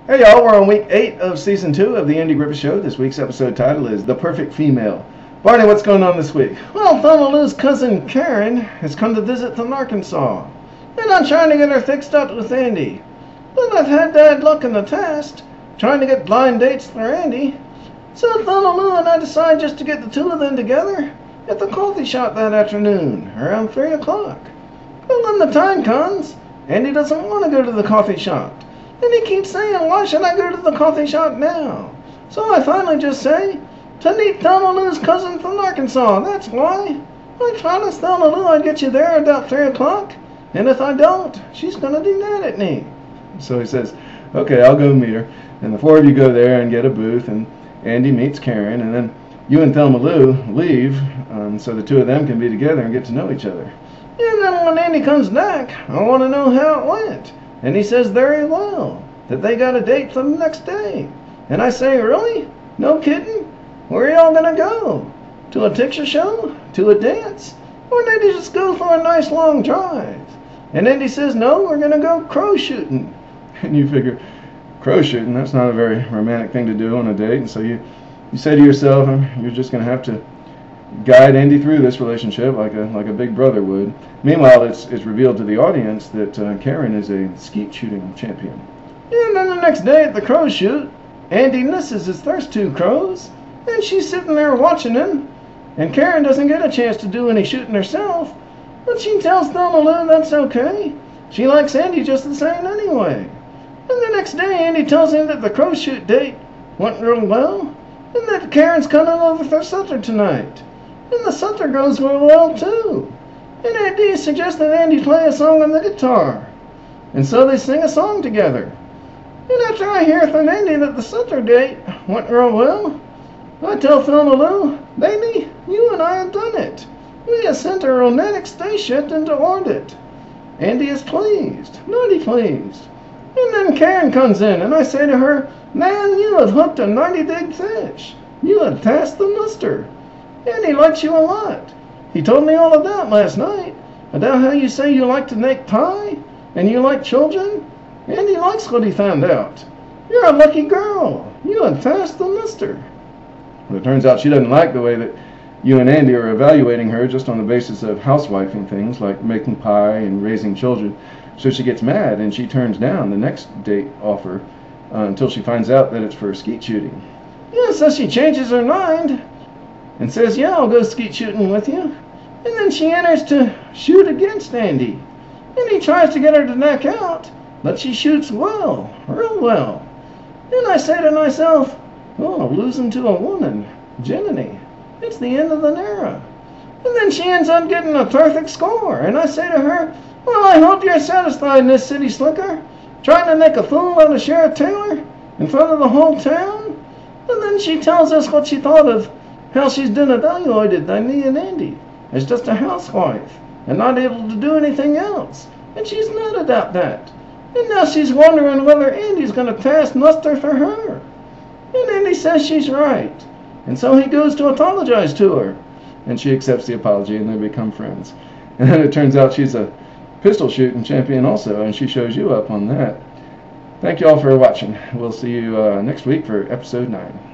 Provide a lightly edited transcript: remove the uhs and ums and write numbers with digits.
Hey y'all, we're on week 8 of season 2 of the Andy Griffith Show. This week's episode title is The Perfect Female. Barney, what's going on this week? Well, Thunderloo's cousin Karen has come to visit from Arkansas, and I'm trying to get her fixed up with Andy. But I've had bad luck in the past, trying to get blind dates for Andy. So Thunderloo and I decided just to get the two of them together at the coffee shop that afternoon, around 3 o'clock. But when the time comes, Andy doesn't want to go to the coffee shop. And he keeps saying, why should I go to the coffee shop now? So I finally just say, to meet Thunderloo's cousin from Arkansas, that's why. I promised Thunderloo I'd get you there about 3 o'clock, and if I don't, she's going to be mad at me. So he says, okay, I'll go meet her. And the four of you go there and get a booth, and Andy meets Karen, and then you and Thelma Lou leave so the two of them can be together and get to know each other. And then when Andy comes back, I want to know how it went. And he says very well, that they got a date for the next day. And I say, really? No kidding? Where are y'all going to go? To a picture show? To a dance? Or maybe just go for a nice long drive? And Andy says, no, we're going to go crow shooting. And you figure, crow shooting, that's not a very romantic thing to do on a date. And so you say to yourself, you're just going to have to guide Andy through this relationship like a big brother would. Meanwhile, it's revealed to the audience that Karen is a skeet shooting champion. And then the next day at the crow shoot, Andy misses his first two crows, and she's sitting there watching him. And Karen doesn't get a chance to do any shooting herself, but she tells Thunderloo that's okay. She likes Andy just the same anyway. And the next day, Andy tells him that the crow shoot date went real well, and that Karen's coming over for supper tonight. And the supper goes real well too. And Andy suggested Andy play a song on the guitar. And so they sing a song together. And after I hear from Andy that the supper date went real well, I tell Thunderloo, baby, you and I have done it. We have sent a romantic spaceship into orbit. Andy is pleased, mighty pleased. And then Karen comes in and I say to her, man, you have hooked a mighty big fish. You have passed the muster. Andy likes you a lot. He told me all about last night, about how you say you like to make pie, and you like children. Andy likes what he found out. You're a lucky girl. You have passed the muster. Well, it turns out she doesn't like the way that you and Andy are evaluating her just on the basis of housewifing things like making pie and raising children. So she gets mad and she turns down the next date offer until she finds out that it's for skeet shooting. Yeah, so she changes her mind and says, yeah, I'll go skeet shooting with you. And then she enters to shoot against Andy. And he tries to get her to knock out, but she shoots well, real well. And I say to myself, oh, losing to a woman, Jiminy, it's the end of an era. And then she ends up getting a perfect score. And I say to her, well, I hope you're satisfied, Miss City Slicker, trying to make a fool out of Sheriff Taylor in front of the whole town. And then she tells us what she thought of how she's been evaluated by me and Andy as just a housewife and not able to do anything else. And she's mad about that. And now she's wondering whether Andy's going to pass muster for her. And Andy says she's right. And so he goes to apologize to her. And she accepts the apology and they become friends. And then it turns out she's a pistol shooting champion also, and she shows you up on that. Thank you all for watching. We'll see you next week for episode 9.